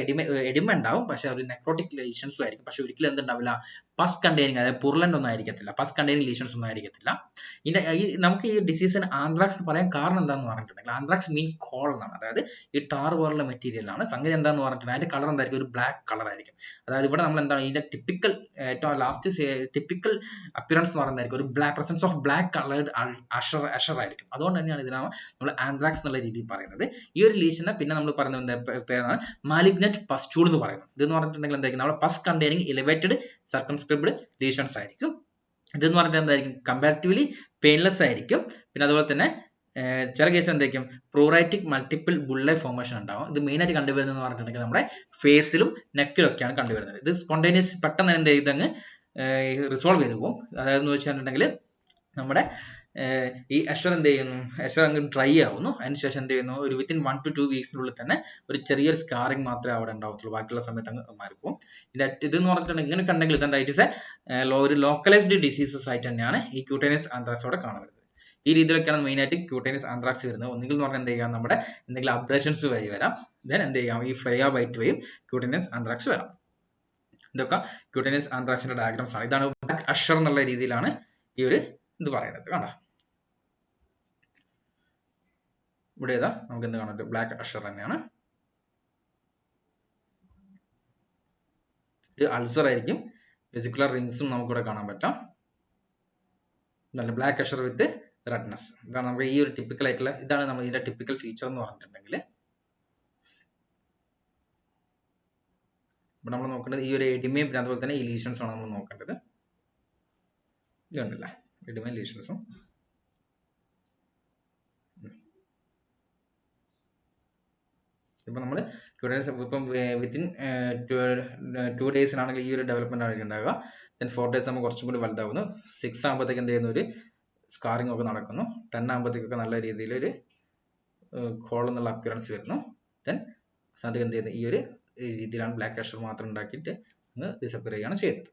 എഡിമ ഉണ്ടാവും, പക്ഷെ ഒരു നെക്രോട്ടിക് ലീഷൻസും ആയിരിക്കും. പക്ഷെ ഒരിക്കലും എന്തുണ്ടാവില്ല, പസ് കണ്ടെയ്നിങ്, അതായത് പുർലന്റ് ഒന്നും ആയിരിക്കത്തില്ല, പസ് കണ്ടെയ്നിങ് ലീഷൻസ് ഒന്നും ആയിരിക്കത്തില്ല. നമുക്ക് ഈ ഡിസീസിന് ആന്ത്രാക്സ് പറയാൻ കാരണം എന്താണെന്ന് പറഞ്ഞിട്ടുണ്ടെങ്കിൽ ആന്ത്രാക്സ് മീൻ കോൾ എന്നാണ്. അതായത് ഈ ടാർ പോലുള്ള മെറ്റീരിയൽ ആണ്. സംഗതി എന്താന്ന് പറഞ്ഞിട്ടുണ്ടെങ്കിൽ അതിന്റെ കളർ എന്തായിരിക്കും, ഒരു ബ്ലാക്ക് കളർ ആയിരിക്കും. അതായത് ഇവിടെ നമ്മൾ എന്താണ് ഇതിന്റെ ടിപ്പിക്കൽ ഏറ്റവും ലാസ്റ്റ് ടിപ്പിക്കൽ അപ്പിയറൻസ് എന്ന് പറയുന്നതായിരിക്കും ഒരു black presence of black coloured eschar ആയിരിക്കും. അതുകൊണ്ട് തന്നെയാണ് ഇതിനാണ് നമ്മൾ ആന്ത്രാക്സ് എന്നുള്ള രീതിയിൽ പറയുന്നത്. ഈ ഒരു ലീഷനെ പിന്നെ നമ്മൾ പറയുന്നത് പേരാണ് മാലിഗ്നന്റ് പസ്റ്റൂൾ എന്ന് പറയുന്നത്. ഇതെന്ന് പറഞ്ഞിട്ടുണ്ടെങ്കിൽ എന്തായിരിക്കും, നമ്മുടെ പസ് കണ്ടെയ്നിങ് എലിവേറ്റഡ് സർക്കംസ്ക്രിബ്ഡ് ലീഷൻസ് ആയിരിക്കും. ഇതെന്ന് പറഞ്ഞിട്ട് എന്തായിരിക്കും, കമ്പാരിറ്റീവ്ലി പെയിൻലെസ് ആയിരിക്കും. പിന്നെ അതുപോലെ തന്നെ ചില കേസിൽ എന്തായിരിക്കും പ്രൊറൈറ്റിക് മൾട്ടിപ്പിൾ ബുള്ളൈ ഫോർമേഷൻ ഉണ്ടാവും. ഇത് മെയിൻ ആയിട്ട് കണ്ടുവരുന്നത് പറഞ്ഞിട്ടുണ്ടെങ്കിൽ നമ്മുടെ ഫേസിലും നെക്കിലും ഒക്കെയാണ് കണ്ടുവരുന്നത്. ഇത് സ്പോണ്ടേനിയസ് പെട്ടെന്ന് എന്ത് ചെയ്തങ്ങ് റിസോൾവ് ചെയ്തു പോകും. അതായത് വെച്ചിട്ടുണ്ടെങ്കിൽ നമ്മുടെ ഈ അഷർ എന്ത് ചെയ്യുന്നു, അഷർ അങ്ങ് ഡ്രൈ ആവുന്നു. അതിനുശേഷം എന്ത് ചെയ്യുന്നു, ഒരു വിത്തിൻ 1 to 2 വീക്സിനുള്ളിൽ തന്നെ ഒരു ചെറിയൊരു സ്കാറിങ് മാത്രമേ അവിടെ ഉണ്ടാവത്തുള്ളൂ, ബാക്കിയുള്ള സമയത്ത് അങ്ങ് മാറിപ്പോകും. ഇതെന്ന് പറഞ്ഞിട്ടുണ്ടെങ്കിൽ ഇങ്ങനെ കണ്ടെങ്കിൽ ഇതെന്താ, ഇറ്റ് ഇസ് ഒരു ലോക്കലൈസ്ഡ് ഡിസീസസ് ആയിട്ട് തന്നെയാണ് ഈ ക്യൂട്ടേനിയസ് ആന്ത്രാക്സ് അവിടെ കാണുന്നത്. ഈ രീതിയിലൊക്കെയാണ് മെയിൻ ആയിട്ട് ക്യൂട്ടേനിയസ് ആന്ത്രാക്സ് വരുന്നത്. ഒന്നുകിൽ എന്ന് പറഞ്ഞാൽ എന്ത് ചെയ്യാം, നമ്മുടെ എന്തെങ്കിലും അബ്രേഷൻസ് വഴി വരാം, ദെൻ എന്ത് ചെയ്യാം, ഈ ഫ്ലൈയ ബൈറ്റ് വഴിയും ക്യൂട്ടേനിയസ് ആന്ത്രാക്സ് വരാം. ഇതൊക്കെ ക്യൂട്ടേനിയസ് ആന്ത്രാക്സിന്റെ ഡയഗ്രാംസ് ആണ്. ഇതാണ് ബ്ലാക്ക് അഷർ എന്നുള്ള രീതിയിലാണ് ഈ ഒരു ഇത് പറയുന്നത്. കണ്ടോ, ഇവിടെ ഏതാ നമുക്ക് എന്ത് കാണാം, ബ്ലാക്ക് അഷർ തന്നെയാണ്. ഇത് അൾസർ ആയിരിക്കും, വെസിക്കുലർ റിങ്സും നമുക്കിവിടെ കാണാൻ പറ്റാം. ബ്ലാക്ക് അഷർ വിത്ത് റെഡ്നെസ്. ഇതാണ് നമുക്ക് ഈ ഒരു ടിപ്പിക്കൽ ആയിട്ടുള്ള, ഇതാണ് നമ്മൾ ഇതിന്റെ ടിപ്പിക്കൽ ഫീച്ചർ എന്ന് പറഞ്ഞിട്ടുണ്ടെങ്കിൽ. ഇവിടെ നമ്മൾ നോക്കേണ്ടത് ഈ ഒരു എഡിമയും പിന്നെ അതുപോലെ തന്നെ ഈ ലീഷൻസും ആണ് നമ്മൾ നോക്കേണ്ടത്. ഇത് കണ്ടില്ല, എഡിമയും ലീഷൻസും. ഇപ്പം നമ്മൾ ഇപ്പം വിത്തിൻ 2 ഡേയ്സിനാണെങ്കിൽ ഈ ഒരു ഡെവലപ്മെന്റ് ആണ് ഉണ്ടാവുക. ദെൻ 4 ഡേയ്സ് ആകുമ്പോൾ കുറച്ചും കൂടി വലുതാവുന്നു. 6 ആകുമ്പോഴത്തേക്ക് എന്ത് ചെയ്യുന്നു, ഒരു സ്കാറിംഗ് ഒക്കെ നടക്കുന്നു. 10 ആകുമ്പോഴത്തേക്കൊക്കെ നല്ല രീതിയിൽ ഒരു കോൾ എന്നുള്ള അപ്പിയറൻസ് വരുന്നു. ദെൻ സാധിക്കും എന്ത് ചെയ്യുന്നു, ഈ ഒരു രീതിയിലാണ് ബ്ലാക്ക് അഷർ മാത്രം ഉണ്ടാക്കിയിട്ട് ഡിസപ്പിയർ ചെയ്യുകയാണ് ചെയ്തത്.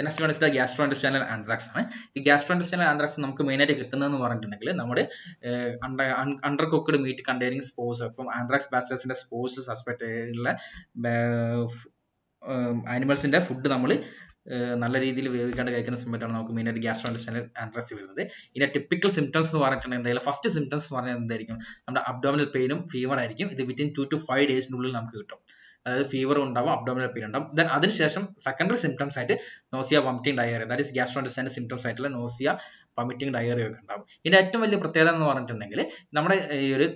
Next one is the gastrointestinal anthrax ആണ്. ഈ ഗ്യാസ്ട്രോഇന്റെസ്റ്റിനൽ ആന്ത്രാക്സ് നമുക്ക് മെയിൻ ആയിട്ട് കിട്ടുന്നതെന്ന് പറഞ്ഞിട്ടുണ്ടെങ്കിൽ നമ്മുടെ under cooked meet containing spores, അപ്പം ആന്ത്രാക്സ് ബാസിലസിന്റെ സ്പോർസ് സസ്പെക്ട് ഉള്ള ആനിമൽസിന്റെ ഫുഡ് നമ്മൾ നല്ല രീതിയിൽ വേവിക്കാണ്ട് കഴിക്കുന്ന സമയത്താണ് നമുക്ക് മെയിൻ ആയിട്ട് ഗ്യാസ്ട്രോഇന്റെസ്റ്റിനൽ ആന്ത്രാക്സ് വരുന്നത്. ഇതിന്റെ ടിപ്പിക്കൽ സിംറ്റംസ് എന്ന് പറഞ്ഞിട്ടുണ്ടെങ്കിൽ ഫസ്റ്റ് സിംറ്റംസ് എന്ന് പറഞ്ഞാൽ എന്തായിരിക്കും, നമ്മുടെ അബ്ഡോമിനൽ പെയിനും ഫീവർ ആയിരിക്കും. ഇത് വിത്തിൻ 2 to 5 ഡേയ്സിനുള്ളിൽ നമുക്ക് കിട്ടും. അതായത് ഫീവർ ഉണ്ടാവും, അബ്ഡോമിനൽ പെയിൻ ഉണ്ടാവും. ദെൻ അതിനുശേഷം സെക്കൻഡറി സിംറ്റംസ് ആയിട്ട് nausea, vomiting, diarrhoea, that is gastrointestinal symptoms ആയിട്ടുള്ള നോസിയ, വോമിറ്റിംഗ്, ഡയറിയ ഒക്കെ ഉണ്ടാവും. ഇതിന്റെ ഏറ്റവും വലിയ പ്രത്യേകത എന്ന് പറഞ്ഞിട്ടുണ്ടെങ്കിൽ നമ്മുടെ ഈ ഒരു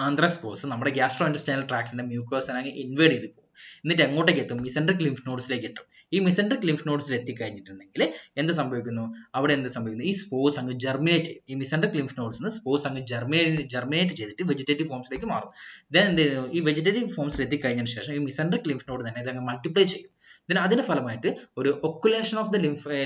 ആന്ത്രാക്സ് സ്പോർസ് നമ്മുടെ ഗ്യാസ്ട്രോഇന്റെസ്റ്റിനൽ ട്രാക്റ്റിന്റെ മ്യൂക്കോസിനെ ഇൻവേഡ് ചെയ്ത് പോകും. എന്നിട്ട് എങ്ങോട്ടേക്ക് എത്തും? മെസെൻട്രിക് ലിംഫ് നോഡ്സിലേക്ക് എത്തും. ഈ മെസെൻട്രിക് ലിംഫ് നോഡ്സിൽ എത്തിക്കഴിഞ്ഞിട്ടുണ്ടെങ്കിൽ എന്ത് സംഭവിക്കുന്നു? അവിടെ എന്ത് സംഭവിക്കുന്നു? ഈ സ്പോർസ് അങ്ങ് ജെർമിനേറ്റ് ചെയ്യും. ഈ മെസെൻട്രിക് ലിംഫ് നോഡ്സിന് സ്പോർസ് അങ്ങ് ജെർമിനേറ്റ് ചെയ്തിട്ട് വെജിറ്റേറ്റീവ് ഫോംസിലേക്ക് മാറും. ദെൻ എന്ത് ചെയ്യുന്നു? ഈ വെജിറ്റേറ്റീവ് ഫോംസിൽ എത്തിക്കഴിഞ്ഞതിന് ശേഷം ഈ മെസെൻട്രിക് ലിംഫ് നോഡ് തന്നെ ഇതങ്ങ് മൾട്ടിപ്ലൈ ചെയ്യും. then അതിന്റെ ഫലമായിട്ട് ഒരു ഒക്കുലേഷൻ ഓഫ് ദ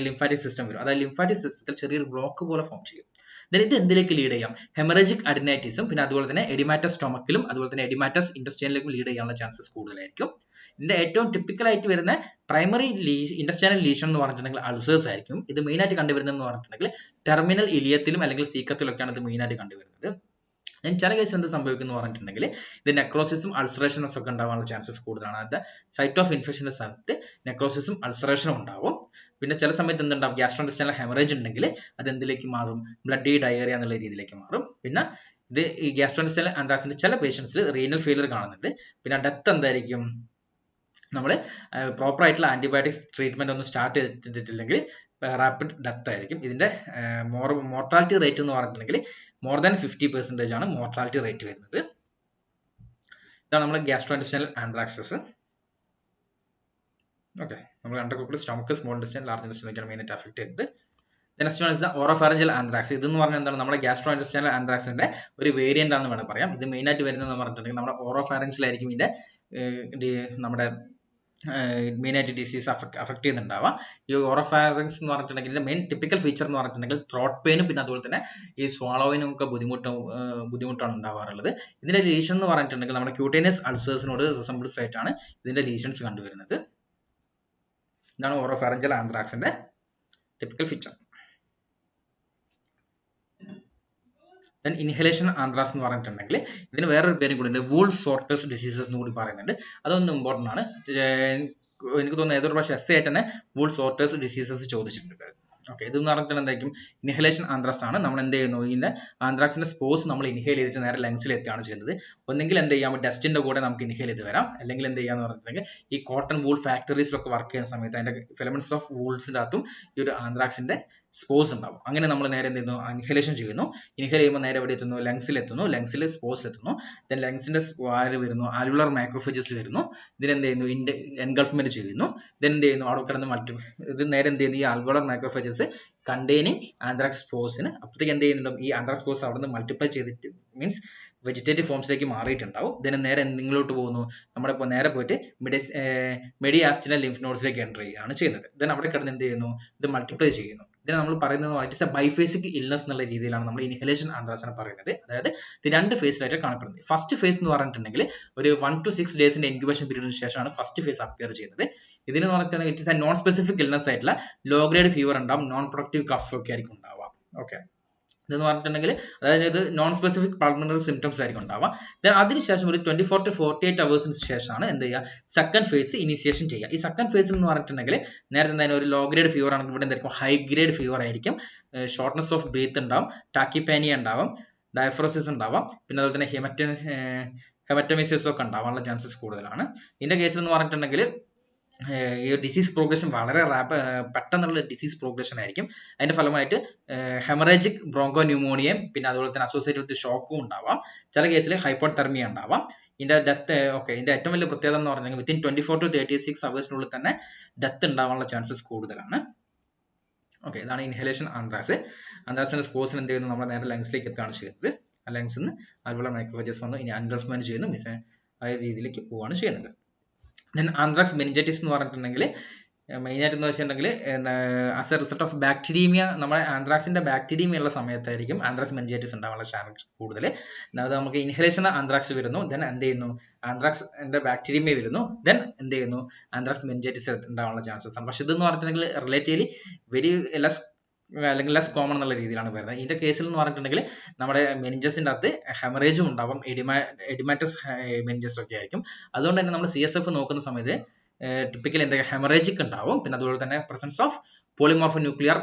ലിംഫാറ്റിക് സിസ്റ്റം വരും. അതായത് ലിംഫാറ്റിക് സിസ്റ്റത്തിൽ ചെറിയൊരു ബ്ലോക്ക് പോലെ ഫോം ചെയ്യും. then ഇത് എന്തിലേക്ക് ലീഡ് ചെയ്യാം? ഹെമറേജിക് അഡിനൈറ്റിസും പിന്നെ അതുപോലെ തന്നെ എഡിമാറ്റസ് സ്റ്റൊമക്കിലും അതുപോലെ തന്നെ എഡിമാറ്റസ് ഇൻറ്റസ്റ്റൈനിലേക്കും ലീഡ് ചെയ്യാനുള്ള ചാൻസസ് കൂടുതലായിരിക്കും. ഇതിന്റെ ഏറ്റവും ടിപ്പിക്കൽ ആയിട്ട് വരുന്ന പ്രൈമറി ഇൻറ്റസ്റ്റൈനൽ ലീഷൻ എന്ന് പറഞ്ഞിട്ടുണ്ടെങ്കിൽ അൾസേഴ്സ് ആയിരിക്കും. ഇത് മെയിൻ ആയിട്ട് കണ്ടുവരുന്നതെന്ന് പറഞ്ഞിട്ടുണ്ടെങ്കിൽ ടെർമിനൽ ഇലിയത്തിലും അല്ലെങ്കിൽ സീക്കത്തിലൊക്കെയാണ് ഇത് മെയിൻ ആയിട്ട് കണ്ടുവരുന്നത്. then ചില കേസ് എന്ത് സംഭവിക്കുന്നു പറഞ്ഞിട്ടുണ്ടെങ്കിൽ ഇത് നെക്രോസിസും അൾസറേഷനും ഒക്കെ ഉണ്ടാവാനുള്ള ചാൻസസ് കൂടുതലാണ്. അത് സൈറ്റ് ഓഫ് ഇൻഫെക്ഷന്റെ സ്ഥലത്ത് നെക്രോസിസും അൾസറേഷനും ഉണ്ടാവും. പിന്നെ ചില സമയത്ത് എന്തുണ്ടാവും? ഗ്യാസ്ട്രോഇന്റെസ്റ്റിനൽ ഹെമറേജ് ഉണ്ടെങ്കിൽ അത് എന്തിലേക്ക് മാറും? ബ്ലഡി ഡയറിയ എന്നുള്ള രീതിയിലേക്ക് മാറും. പിന്നെ ഇത് ഈ ഗ്യാസ്ട്രോഇന്റെസ്റ്റിനൽ ആന്ത്രാക്സിന്റെ ചില പേഷ്യൻസിൽ റീനൽ ഫെയിലിയർ കാണുന്നുണ്ട്. പിന്നെ ഡെത്ത് എന്തായിരിക്കും? നമ്മൾ പ്രോപ്പർ ആയിട്ടുള്ള ആന്റിബയോട്ടിക്സ് ട്രീറ്റ്മെന്റ് ഒന്നും സ്റ്റാർട്ട് ചെയ്തിട്ടില്ലെങ്കിൽ റാപ്പിഡ് ഡെത്ത് ആയിരിക്കും. ഇതിന്റെ മോർട്ടാലിറ്റി റേറ്റ് എന്ന് പറഞ്ഞിട്ടുണ്ടെങ്കിൽ മോർ ദാൻ 50% ആണ് മോർട്ടാലിറ്റി റേറ്റ് വരുന്നത്. ഇതാണ് നമ്മൾ ഗ്യാസ്ട്രോഇന്റെസ്റ്റിനൽ ആന്ത്രാക്സസ്. ഓക്കെ, നമ്മൾ കണ്ട സ്റ്റൊമക്ക്, സ്മോൾ ഇൻറ്റെസ്റ്റൈൻ, ലാർജ് ഇൻറ്റെസ്റ്റൈനൊക്കെയാണ് മെയിൻ ആയിട്ട് അഫക്ട് ചെയ്തത്. Next one is the oropharyngeal anthrax. ഇതെന്ന് പറഞ്ഞാൽ എന്താണ്? നമ്മുടെ ഗ്യാസ്ട്രോഇന്റെസ്റ്റൈനൽ ആന്ത്രാക്സിന്റെ ഒരു വേരിയന്റ് ആണെന്ന് വേണം പറയാം. ഇത് മെയിൻ ആയിട്ട് വരുന്നതെന്ന് പറഞ്ഞിട്ടുണ്ടെങ്കിൽ നമ്മുടെ ഓറോഫാരൻസിലായിരിക്കും ഇതിന്റെ നമ്മുടെ മെയിൻ ആയിട്ട് ഡിസീസ് അഫക്ട് ചെയ്യുന്നുണ്ടാവുക. ഈ ഓറോഫാരൻസ് എന്ന് പറഞ്ഞിട്ടുണ്ടെങ്കിൽ ഇതിന്റെ മെയിൻ ടിപ്പിക്കൽ ഫീച്ചർ എന്ന് പറഞ്ഞിട്ടുണ്ടെങ്കിൽ ത്രോട്ട് പെയിനും പിന്നെ അതുപോലെ തന്നെ ഈ സ്വാളോവിനും ഒക്കെ ബുദ്ധിമുട്ടാണ് ഉണ്ടാവാറുള്ളത്. ഇതിന്റെ ലീഷൻ എന്ന് പറഞ്ഞിട്ടുണ്ടെങ്കിൽ നമ്മുടെ ക്യൂട്ടേനിയസ് അൾസേഴ്സിനോട് റിസംബിൾസ് ആയിട്ടാണ് ഇതിന്റെ ലീഷൻസ് കണ്ടുവരുന്നത്. ഇതാണ് ഓറോഫാരഞ്ചൽ ആന്ത്രാക്സിന്റെ typical feature. then inhalation anthrax എന്ന് പറഞ്ഞിട്ടുണ്ടെങ്കിൽ ഇതിന് വേറൊരു പേരും കൂടി ഉണ്ട്, വൂൾ സോർട്ടേഴ്സ് ഡിസീസസ് എന്ന് കൂടി പറയുന്നുണ്ട്. അതൊന്നും ഇമ്പോർട്ടൻ്റ് ആണ്. എനിക്ക് തോന്നുന്നു ഏതൊരു പ്രാവശ്യം എസ് ആയിട്ട് തന്നെ വൂൾ സോർട്ടേഴ്സ് ഡിസീസസ് ചോദിച്ചിട്ടുണ്ട്. ഓക്കെ, ഇതെന്ന് പറഞ്ഞിട്ട് എന്തായിരിക്കും? ഇൻഹലേഷൻ ആന്ത്രാക്സ് ആണ്. നമ്മൾ എന്ത് ചെയ്യുന്നു? ഇതിന്റെ ആന്ത്രാക്സിന്റെ സ്പോർസ് നമ്മൾ ഇൻഹേൽ ചെയ്തിട്ട് നേരെ ലങ്സിൽ എത്തുകയാണ് ചെയ്യുന്നത്. ഒന്നെങ്കിൽ എന്ത് ചെയ്യാം? ഡസ്റ്റിന്റെ കൂടെ നമുക്ക് ഇൻഹേൽ ചെയ്ത് വരാം. അല്ലെങ്കിൽ എന്ത് ചെയ്യാന്ന് പറഞ്ഞിട്ടുണ്ടെങ്കിൽ ഈ കോട്ടൺ വൂൾ ഫാക്ടറീസിലൊക്കെ വർക്ക് ചെയ്യുന്ന സമയത്ത് അതിന്റെ ഫിലമെന്റ്സ് ഓഫ് വൂൾസിന്റെ അകത്തും ഈ ഒരു ആന്ത്രാക്സിന്റെ സ്പോർസ് ഉണ്ടാവും. അങ്ങനെ നമ്മൾ നേരെ എന്ത് ചെയ്യുന്നു? ഇൻഹലേഷൻ ചെയ്യുന്നു. ഇൻഹേൽ ചെയ്യുമ്പോൾ നേരെ എവിടെ എത്തുന്നു? ലങ്സിൽ എത്തുന്നു. ലങ്സിൽ സ്പോർസ് എത്തുന്നു. ദെൻ ലങ്സിന്റെ ആര് വരുന്നു? ആൽവുലർ മൈക്രോഫേജസ് വരുന്നു. ഇതിനെന്ത് ചെയ്യുന്നു? എൻഗൾഫ്മെന്റ് ചെയ്യുന്നു. ദെൻ എന്ത് ചെയ്യുന്നു? അവിടെ കിടന്ന് ഇത് നേരെ എന്ത് ചെയ്യുന്നു? ഈ ആൽവുലർ മൈക്രോഫേജസ് കണ്ടെയ്നിങ് ആന്ത്രാക്സ് സ്പോർസിന് അപ്പോഴത്തേക്ക് എന്ത് ചെയ്യുന്നുണ്ടാവും? ഈ ആന്ത്രാക്സ് സ്പോർസ് അവിടെ നിന്ന് മൾട്ടിപ്ലൈ ചെയ്തിട്ട് മീൻസ് വെജിറ്റേറ്റീവ് ഫോംസിലേക്ക് മാറിയിട്ടുണ്ടാവും. ഇതിന് നേരെ നിങ്ങളോട്ട് പോകുന്നു? നമ്മുടെ ഇപ്പോൾ നേരെ പോയിട്ട് മെഡിയാസ്റ്റിനൽ ലിംഫ് നോഡ്സിലേക്ക് എൻ്റർ ചെയ്യുകയാണ് ചെയ്യുന്നത്. ദെൻ അവിടെ കിടന്ന് എന്ത് ചെയ്യുന്നു? ഇത് മൾട്ടിപ്ലൈ ചെയ്യുന്നു. ഇതിനെ നമ്മൾ പറയുന്നത് ഇറ്റ്സ് എ ബൈഫേസിക് ഇൽനസ് എന്നുള്ള രീതിയിലാണ് നമ്മൾ ഇൻഹലേഷൻ ആന്ത്രാക്സിനെ പറയുന്നത്. അതായത് ഇത് രണ്ട് ഫേസിലായിട്ട് കാണപ്പെടുന്നത്. ഫസ്റ്റ് ഫേസ് എന്ന് പറഞ്ഞിട്ടുണ്ടെങ്കിൽ ഒരു 1 to 6 ഡേയ്സിന്റെ ഇൻക്യുബേഷൻ പീരീഡിന് ശേഷമാണ് ഫസ്റ്റ് ഫേസ് അപ്പിയർ ചെയ്യുന്നത്. ഇതിന് പറഞ്ഞിട്ടുണ്ടെങ്കിൽ it's A non specific illness ആയിട്ടുള്ള ലോ ഗ്രേഡ് ഫീവർ ഉണ്ടാവും, നോൺ പ്രൊഡക്റ്റീവ് കഫ് ഒക്കെ ആയിരിക്കും ഉണ്ടാവുക. ഓക്കെ, ഇതെന്ന് പറഞ്ഞിട്ടുണ്ടെങ്കിൽ അതായത് ഇത് നോൺ സ്പെസിഫിക് പൾമണറി സിംറ്റംസ് ആയിരിക്കും ഉണ്ടാവുക. ദെൻ അതിനുശേഷം ഒരു 24 to 48 അവേഴ്സിന് ശേഷമാണ് എന്ത് ചെയ്യുക? സെക്കൻഡ് ഫേസ് ഇനീഷ്യേഷൻ ചെയ്യുക. ഈ സെക്കൻഡ് ഫേസിൽ എന്ന് പറഞ്ഞിട്ടുണ്ടെങ്കിൽ നേരത്തെ എന്തായാലും ഒരു ലോ ഗ്രേഡ് ഫീവർ ആണെങ്കിൽ ഇവിടെ എന്തായിരിക്കും? ഹൈ ഗ്രേഡ് ഫീവർ ആയിരിക്കും. ഷോർട്ട്നെസ് ഓഫ് ബ്രീത്ത് ഉണ്ടാവും, ടാക്കിപാനിയ ഉണ്ടാവും, ഡയഫ്രോസിസ് ഉണ്ടാവാം, പിന്നെ അതുപോലെ തന്നെ ഹെമറ്റമിസിസ് ഒക്കെ ഉണ്ടാവാനുള്ള ചാൻസസ് കൂടുതലാണ്. ഇതിന്റെ കേസിൽ എന്ന് പറഞ്ഞിട്ടുണ്ടെങ്കിൽ ഈ ഡിസീസ് പ്രോഗ്രഷൻ വളരെ പെട്ടെന്നുള്ള ഡിസീസ് പ്രോഗ്രഷൻ ആയിരിക്കും. അതിന്റെ ഫലമായിട്ട് ഹെമറേജിക് ബ്രോങ്കോ ന്യൂമോണിയയും പിന്നെ അതുപോലെ തന്നെ അസോസിയേറ്റഡ് വിത്ത് ഷോക്കും ഉണ്ടാവാം. ചില കേസിൽ ഹൈപ്പോതെർമിയ ഉണ്ടാവാം. ഇതിന്റെ ഡെത്ത് ഇതിന്റെ ഏറ്റവും വലിയ പ്രത്യേകത എന്ന് പറഞ്ഞാൽ വിത്തിൻ 24 to 36 അവേഴ്സിനുള്ളിൽ തന്നെ ഡെത്ത് ഉണ്ടാവാനുള്ള ചാൻസസ് കൂടുതലാണ്. ഓക്കെ, ഇതാണ് ഇൻഹലേഷൻ ആന്ത്രാക്സ്. ആന്ത്രാക്സിന്റെ സ്പോർസിന് എന്ത് ചെയ്യുന്നു? നമ്മൾ നേരെ ലങ്സിലേക്ക് എത്തുകയാണ് ചെയ്യുന്നത്. ആ ലങ്സിൽ നിന്ന് ആൽവുലർ മൈക്രോഫേജസ് വന്നു ഇനി എൻഗൾഫ്മെന്റ് ചെയ്യുന്നു, ആ രീതിയിലേക്ക് പോവുകയാണ് ചെയ്യുന്നത്. ദെൻ ആന്ത്രാക്സ് മെനിഞ്ചൈറ്റിസ് എന്ന് പറഞ്ഞിട്ടുണ്ടെങ്കിൽ മെയിനായിട്ട് എന്ന് വെച്ചിട്ടുണ്ടെങ്കിൽ ആസ് എ റിസൾട്ട് ഓഫ് ബാക്ടീരിയമ, നമ്മുടെ ആന്ത്രാക്സിന്റെ ബാക്ടീരിയമ ഉള്ള സമയത്തായിരിക്കും ആന്ത്രാക്സ് മെനിഞ്ചൈറ്റിസ് ഉണ്ടാവാനുള്ള ചാൻസ് കൂടുതൽ. അത് നമുക്ക് ഇൻഹലേഷൻ ആന്ത്രാക്സ് വരുന്നു, ദെൻ എന്ത് ചെയ്യുന്നു? ആന്ത്രാക്സിന്റെ ബാക്ടീരിയമ വരുന്നു, ദെൻ എന്ത് ചെയ്യുന്നു? ആന്ത്രാക്സ് മെനിഞ്ചൈറ്റിസ് ഉണ്ടാവാനുള്ള ചാൻസസ് ആണ്. പക്ഷെ ഇതെന്ന് പറഞ്ഞിട്ടുണ്ടെങ്കിൽ റിലേറ്റീവ്ലി വെരി അല്ലെങ്കിൽ ലെസ് കോമൺ എന്നുള്ള രീതിയിലാണ് വരുന്നത്. ഇതിന്റെ കേസിൽ എന്ന് പറഞ്ഞിട്ടുണ്ടെങ്കിൽ നമ്മുടെ മെനിഞ്ചസിന്റെ അകത്ത് ഹെമറേജും ഉണ്ടാവും, എഡിമാറ്റസ് മെനിഞ്ചസ് ഒക്കെ ആയിരിക്കും. അതുകൊണ്ട് തന്നെ നമ്മൾ CSF നോക്കുന്ന സമയത്ത് ടിപ്പിക്കലി എന്തൊക്കെ ഹെമറേജിക് ഉണ്ടാവും, പിന്നെ അതുപോലെ തന്നെ പ്രസൻസ് ഓഫ് പോളിമോർഫോ ന്യൂക്ലിയർ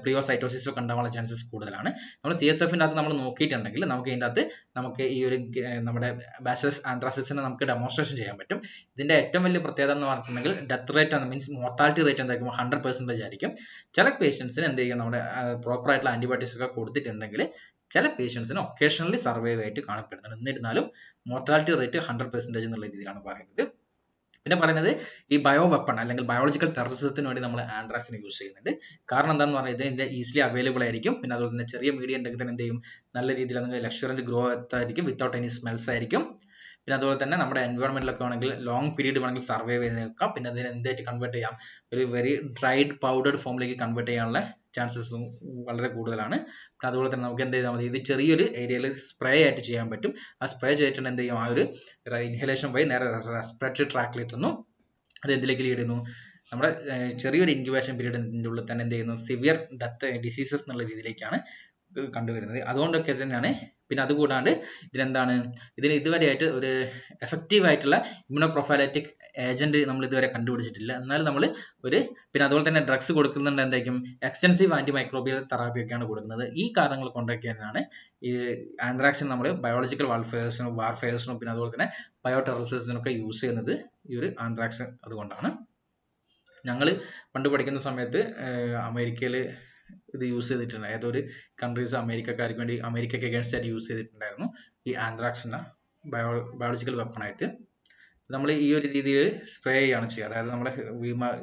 പ്രിയോസൈറ്റോസിസ് ഒക്കെ ഉണ്ടാവാനുള്ള ചാൻസസ് കൂടുതലാണ്. നമ്മൾ CSFന്റെ അകത്ത് നമ്മൾ നോക്കിയിട്ടുണ്ടെങ്കിൽ നമുക്ക് ഇതിൻ്റെ അകത്ത് നമുക്ക് ഈ ഒരു നമ്മുടെ ബാസിലസ് ആന്ത്രാസിസിനെ നമുക്ക് ഡെമോൺസ്ട്രേഷൻ ചെയ്യാൻ പറ്റും. ഇതിന്റെ ഏറ്റവും വലിയ പ്രത്യേകത എന്ന് പറഞ്ഞിട്ടുണ്ടെങ്കിൽ ഡെത്ത് റേറ്റ് ആണ്, മീൻസ് മോർട്ടാലിറ്റി റേറ്റ് എന്തായിരിക്കും? 100% ആയിരിക്കും. ചില പേഷ്യൻസിന് എന്ത് ചെയ്യും? നമ്മുടെ പ്രോപ്പർ ആയിട്ടുള്ള ആന്റിബയോട്ടിക്സ് ഒക്കെ കൊടുത്തിട്ടുണ്ടെങ്കിൽ ചില പേഷ്യൻസിന് ഒക്കേഷണലി സർവൈവ് ആയിട്ട് കാണപ്പെടുന്നുണ്ട്. എന്നിരുന്നാലും മോർട്ടാലിറ്റി റേറ്റ് 100% എന്നുള്ള രീതിയിലാണ് പറയുന്നത്. പിന്നെ പറയുന്നത് ഈ ബയോ വെപ്പൺ അല്ലെങ്കിൽ ബയോളജിക്കൽ ടെററിസത്തിന് വേണ്ടി നമ്മൾ ആന്ത്രാക്സിനെ യൂസ് ചെയ്യുന്നുണ്ട്. കാരണം എന്താണെന്ന് പറഞ്ഞാൽ ഇതിന്റെ ഈസിലി അവൈലബിൾ ആയിരിക്കും. പിന്നെ അതുപോലെ തന്നെ ചെറിയ മീഡിയം ഉണ്ടെങ്കിൽ തന്നെ എന്ത് ചെയ്യും, നല്ല രീതിയിൽ നമുക്ക് ലക്ഷറന്റ് ഗ്രോത്ത് ആയിരിക്കും, വിത്തൗട്ട് എനി സ്മെൽസ് ആയിരിക്കും. പിന്നെ അതുപോലെ തന്നെ നമ്മുടെ എൻവയോൺമെന്റിലൊക്കെ ആണെങ്കിൽ ലോങ് പീരീഡ് വേണമെങ്കിൽ സർവൈവ് ചെയ്ത് നിൽക്കാം. പിന്നെ അതിനെ എന്തായിട്ട് കൺവേർട്ട് ചെയ്യാം, ഒരു വെരി ഡ്രൈഡ് പൗഡർഡ് ഫോമിലേക്ക് കൺവേർട്ട് ചെയ്യാനുള്ള ചാൻസസും വളരെ കൂടുതലാണ്. പിന്നെ അതുപോലെ തന്നെ നമുക്ക് എന്ത് ചെയ്താൽ മതി, ഇത് ചെറിയൊരു ഏരിയയിൽ സ്പ്രേ ആയിട്ട് ചെയ്യാൻ പറ്റും. ആ സ്പ്രേ ചെയ്തിട്ടുണ്ട് എന്ത് ചെയ്യും, ആ ഒരു ഇൻഹലേഷൻ വഴി നേരെ റെസ്പിറേറ്ററി ട്രാക്കിൽ എത്തുന്നു. അത് എന്തിലേക്ക് ലീഡ് ചെയ്യുന്നു, നമ്മുടെ ചെറിയൊരു ഇൻക്യുബേഷൻ പീരീഡിൻ്റെ ഉള്ളിൽ തന്നെ എന്ത് ചെയ്യുന്നു, സിവിയർ ഡെത്ത് ഡിസീസസ് എന്നുള്ള രീതിയിലേക്കാണ് കണ്ടുവരുന്നത്. അതുകൊണ്ടൊക്കെ തന്നെയാണ്. പിന്നെ അതുകൂടാണ്ട് ഇതിനെന്താണ്, ഇതിന് ഇതുവരെയായിട്ട് ഒരു എഫക്റ്റീവ് ആയിട്ടുള്ള ഇമ്യൂണോ പ്രൊഫൈലറ്റിക് ഏജന്റ് നമ്മൾ ഇതുവരെ കണ്ടുപിടിച്ചിട്ടില്ല. എന്നാൽ നമ്മൾ പിന്നെ അതുപോലെ തന്നെ ഡ്രഗ്സ് കൊടുക്കുന്നുണ്ട്, എന്തായിരിക്കും എക്സ്റ്റൻസീവ് ആന്റി മൈക്രോബിയൽ തെറാപ്പിയൊക്കെയാണ് കൊടുക്കുന്നത്. ഈ കാരണങ്ങൾ കൊണ്ടൊക്കെ തന്നെയാണ് ഈ ആന്ത്രാക്സിന് നമ്മൾ ബയോളജിക്കൽ വാർഫെയർസിനും പിന്നെ അതുപോലെ തന്നെ ബയോ ടെററിസത്തിനൊക്കെ യൂസ് ചെയ്യുന്നത് ഈ ഒരു ആന്ത്രാക്സ് അതുകൊണ്ടാണ്. ഞങ്ങൾ പണ്ട് പഠിക്കുന്ന സമയത്ത് അമേരിക്കയിൽ ഇത് യൂസ് ചെയ്തിട്ടുണ്ട്. ഏതൊരു കൺട്രീസ് അമേരിക്കക്കാർക്ക് വേണ്ടി, അമേരിക്കയ്ക്ക് അഗേൻസ്റ്റ് ആയിട്ട് യൂസ് ചെയ്തിട്ടുണ്ടായിരുന്നു ഈ ആന്ത്രാക്സിനെ ബയോളജിക്കൽ വെപ്പണായിട്ട്. നമ്മൾ ഈ ഒരു രീതിയിൽ സ്പ്രേ ചെയ്യാണ് ചെയ്യുക. അതായത് നമ്മുടെ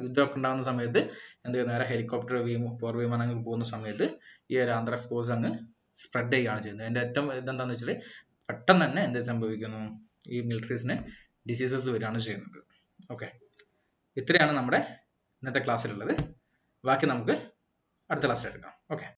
യുദ്ധമൊക്കെ ഉണ്ടാകുന്ന സമയത്ത് എന്ത് ചെയ്യുന്ന, നേരെ ഹെലികോപ്റ്റർ പോർ വിമാനങ്ങൾ പോകുന്ന സമയത്ത് ഈ ഒരു ആന്ത്രാക്സ് സ്പോർസ് അങ്ങ് സ്പ്രെഡ് ചെയ്യുകയാണ് ചെയ്യുന്നത്. അതിൻ്റെ ഏറ്റവും ഇതെന്താണെന്ന് വെച്ചാൽ പെട്ടെന്ന് തന്നെ എന്ത് സംഭവിക്കുന്നു, ഈ മിലിറ്ററീസിന് ഡിസീസസ് വരികയാണ് ചെയ്യുന്നത്. ഓക്കെ, ഇത്രയാണ് നമ്മുടെ ഇന്നത്തെ ക്ലാസ്സിലുള്ളത്. ബാക്കി നമുക്ക് അടുത്ത ക്ലാസ്സിൽ എടുക്കാം. ഓക്കെ.